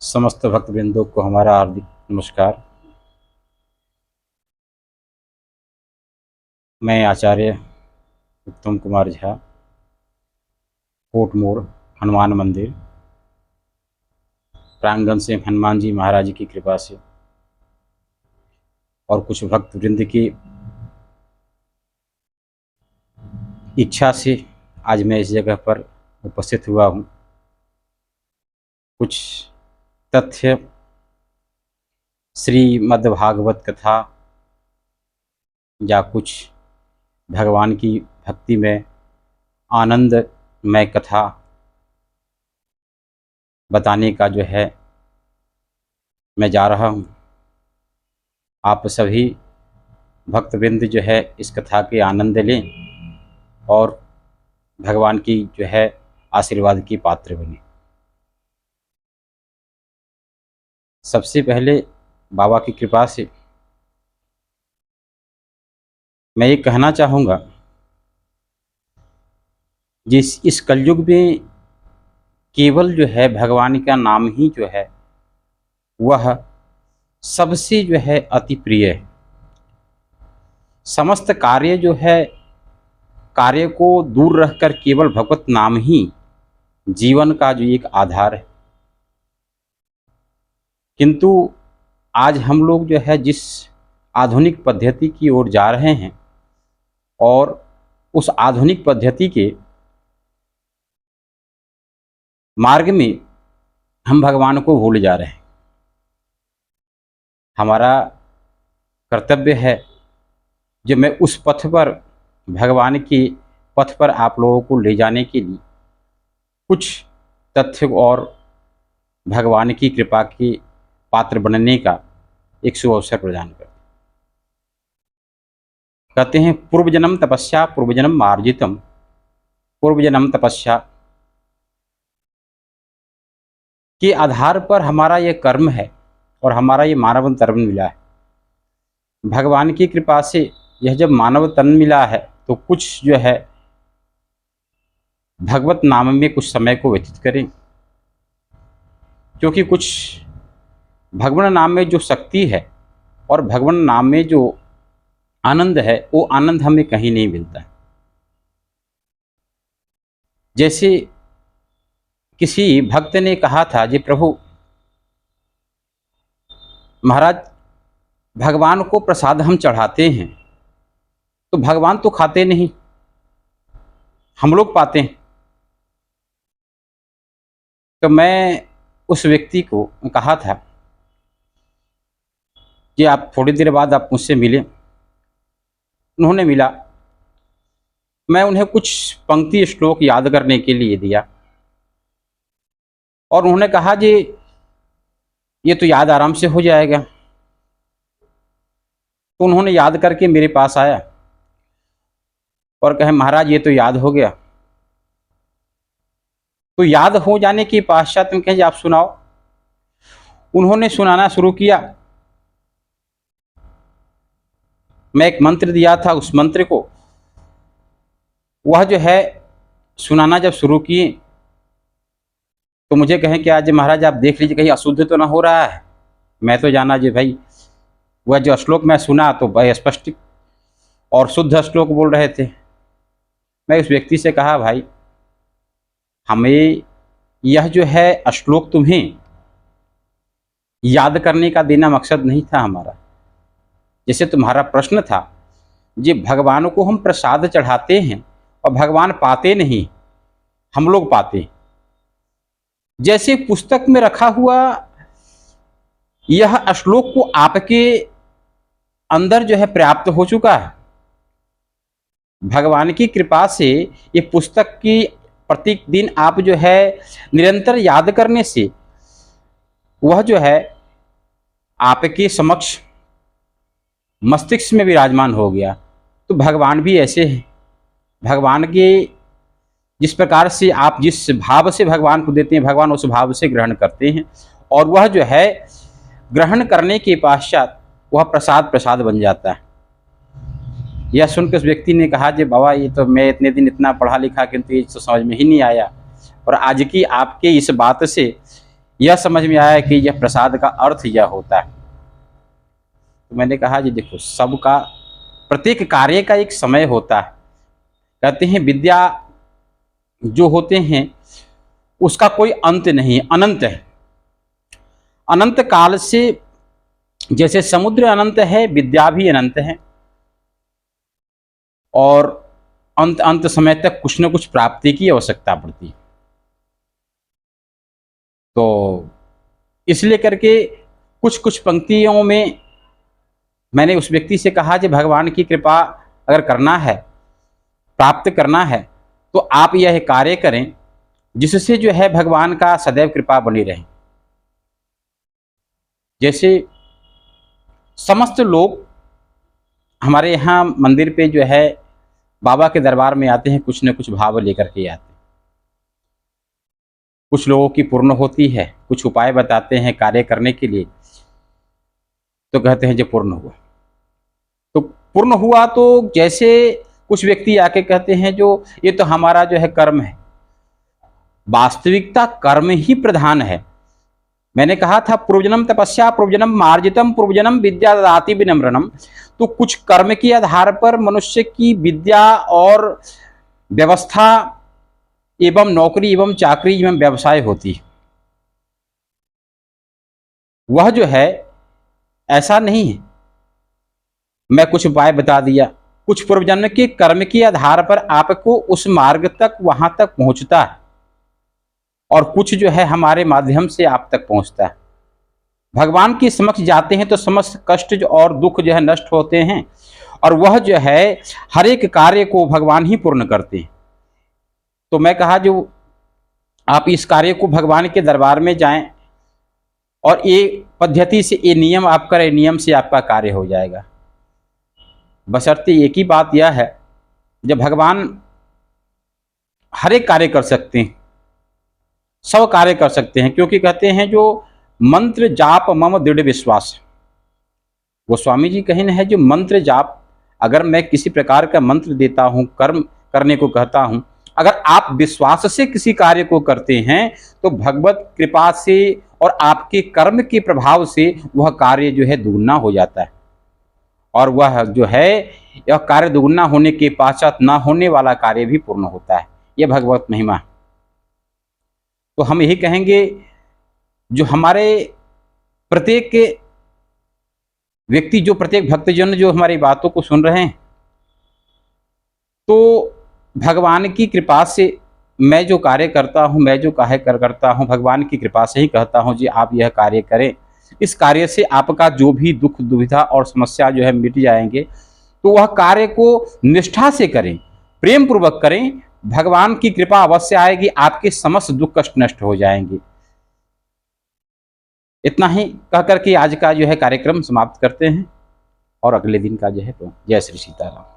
समस्त भक्तवृंदों को हमारा हार्दिक नमस्कार। मैं आचार्य उत्तम कुमार झा, कोट मोड़ हनुमान मंदिर प्रांगण से हनुमान जी महाराज की कृपा से और कुछ भक्तवृंद की इच्छा से आज मैं इस जगह पर उपस्थित हुआ हूँ। कुछ तथ्य श्रीमद्भागवत कथा या कुछ भगवान की भक्ति में आनंदमय कथा बताने का जो है मैं जा रहा हूँ। आप सभी भक्तवृंद जो है इस कथा के आनंद लें और भगवान की जो है आशीर्वाद की पात्र बने। सबसे पहले बाबा की कृपा से मैं ये कहना चाहूँगा, जिस इस कलयुग में केवल जो है भगवान का नाम ही जो है वह सबसे जो है अति प्रिय है। समस्त कार्य जो है कार्य को दूर रखकर केवल भगवत नाम ही जीवन का जो एक आधार है। किंतु आज हम लोग जो है जिस आधुनिक पद्धति की ओर जा रहे हैं और उस आधुनिक पद्धति के मार्ग में हम भगवान को भूल जा रहे हैं। हमारा कर्तव्य है जो मैं उस पथ पर भगवान के पथ पर आप लोगों को ले जाने के लिए कुछ तथ्य और भगवान की कृपा के पात्र बनने का एक शुभ अवसर प्रदान करते। कहते हैं पूर्व जन्म तपस्या पूर्व जन्म मार्जितम, पूर्व जन्म तपस्या के आधार पर हमारा ये कर्म है और हमारा ये मानव तन मिला है। भगवान की कृपा से यह जब मानव तन मिला है तो कुछ जो है भगवत नाम में कुछ समय को व्यतीत करें, क्योंकि कुछ भगवान नाम में जो शक्ति है और भगवान नाम में जो आनंद है वो आनंद हमें कहीं नहीं मिलता है। जैसे किसी भक्त ने कहा था, जी प्रभु महाराज भगवान को प्रसाद हम चढ़ाते हैं तो भगवान तो खाते नहीं, हम लोग पाते हैं। तो मैं उस व्यक्ति को कहा था कि आप थोड़ी देर बाद आप मुझसे मिले। उन्होंने मिला, मैं उन्हें कुछ पंक्ति श्लोक याद करने के लिए दिया और उन्होंने कहा जी ये तो याद आराम से हो जाएगा। तो उन्होंने याद करके मेरे पास आया और कहे महाराज ये तो याद हो गया। तो याद हो जाने के पश्चात में कहें आप सुनाओ। उन्होंने सुनाना शुरू किया। मैं एक मंत्र दिया था, उस मंत्र को वह जो है सुनाना जब शुरू किए तो मुझे कहें कि आज महाराज आप देख लीजिए कहीं अशुद्ध तो ना हो रहा है। मैं तो जाना जी भाई वह जो श्लोक मैं सुना तो भाई स्पष्ट और शुद्ध श्लोक बोल रहे थे। मैं उस व्यक्ति से कहा भाई हमें यह जो है श्लोक तुम्हें याद करने का देना मकसद नहीं था हमारा। जैसे तुम्हारा प्रश्न था जी भगवान को हम प्रसाद चढ़ाते हैं और भगवान पाते नहीं, हम लोग पाते। जैसे पुस्तक में रखा हुआ यह श्लोक को आपके अंदर जो है पर्याप्त हो चुका है। भगवान की कृपा से ये पुस्तक की प्रत्येक दिन आप जो है निरंतर याद करने से वह जो है आपके समक्ष मस्तिष्क में विराजमान हो गया। तो भगवान भी ऐसे हैं। भगवान के जिस प्रकार से आप जिस भाव से भगवान को देते हैं भगवान उस भाव से ग्रहण करते हैं और वह जो है ग्रहण करने के पश्चात वह प्रसाद प्रसाद बन जाता है। यह सुनकर उस व्यक्ति ने कहा जी बाबा ये तो मैं इतने दिन इतना पढ़ा लिखा किंतु ये तो समझ में ही नहीं आया और आज की आपके इस बात से यह समझ में आया कि यह प्रसाद का अर्थ यह होता है। तो मैंने कहा जी देखो, सबका प्रत्येक कार्य का एक समय होता है। कहते हैं विद्या जो होते हैं उसका कोई अंत नहीं, अनंत है। अनंत काल से जैसे समुद्र अनंत है, विद्या भी अनंत है, और अंत अंत समय तक कुछ न कुछ प्राप्ति की आवश्यकता पड़ती है। तो इसलिए करके कुछ कुछ पंक्तियों में मैंने उस व्यक्ति से कहा कि भगवान की कृपा अगर करना है, प्राप्त करना है, तो आप यह कार्य करें जिससे जो है भगवान का सदैव कृपा बनी रहे। जैसे समस्त लोग हमारे यहाँ मंदिर पे जो है बाबा के दरबार में आते हैं, कुछ न कुछ भाव लेकर के आते हैं। कुछ लोगों की पूर्ण होती है, कुछ उपाय बताते हैं कार्य करने के लिए, तो कहते हैं जो पूर्ण हुआ। तो पूर्ण हुआ तो जैसे कुछ व्यक्ति आके कहते हैं जो ये तो हमारा जो है कर्म है। वास्तविकता कर्म ही प्रधान है। मैंने कहा था पूर्वजन्म तपस्या, पूर्वजन्म मार्जितम, पूर्वजन्म विद्या ददाति विनम्रणम। तो कुछ कर्म के आधार पर मनुष्य की विद्या और व्यवस्था एवं नौकरी एवं चाकरी एवं व्यवसाय होती है। वह जो है ऐसा नहीं है मैं कुछ उपाय बता दिया, कुछ पूर्वजन्म के कर्म के आधार पर आपको उस मार्ग तक वहां तक पहुंचता है, और कुछ जो है हमारे माध्यम से आप तक पहुंचता है। भगवान के समक्ष जाते हैं तो समस्त कष्ट और दुख जो है नष्ट होते हैं, और वह जो है हर एक कार्य को भगवान ही पूर्ण करते हैं। तो मैं कहा जो आप इस कार्य को भगवान के दरबार में जाएं, और ये पद्धति से ये नियम आप करें, नियम से आपका कार्य हो जाएगा। बशर्ते एक ही बात यह है, जब भगवान हर एक कार्य कर सकते हैं, सब कार्य कर सकते हैं, क्योंकि कहते हैं जो मंत्र जाप मम दृढ़ विश्वास। वो स्वामी जी कहे है जो मंत्र जाप, अगर मैं किसी प्रकार का मंत्र देता हूं, कर्म करने को कहता हूं, अगर आप विश्वास से किसी कार्य को करते हैं तो भगवत कृपा से और आपके कर्म के प्रभाव से वह कार्य जो है दुगुना हो जाता है, और वह जो है यह कार्य दुगुना होने के पश्चात ना होने वाला कार्य भी पूर्ण होता है। यह भगवत महिमा। तो हम यही कहेंगे जो हमारे प्रत्येक व्यक्ति, जो प्रत्येक भक्तजन जो हमारी बातों को सुन रहे हैं, तो भगवान की कृपा से मैं जो कार्य करता हूं, मैं जो कार्य करता हूं, भगवान की कृपा से ही कहता हूं जी आप यह कार्य करें। इस कार्य से आपका जो भी दुख दुविधा और समस्या जो है मिट जाएंगे। तो वह कार्य को निष्ठा से करें, प्रेम पूर्वक करें, भगवान की कृपा अवश्य आएगी, आपके समस्त दुख कष्ट नष्ट हो जाएंगे। इतना ही कहकर के आज का जो है कार्यक्रम समाप्त करते हैं, और अगले दिन का जो है जय श्री सीताराम।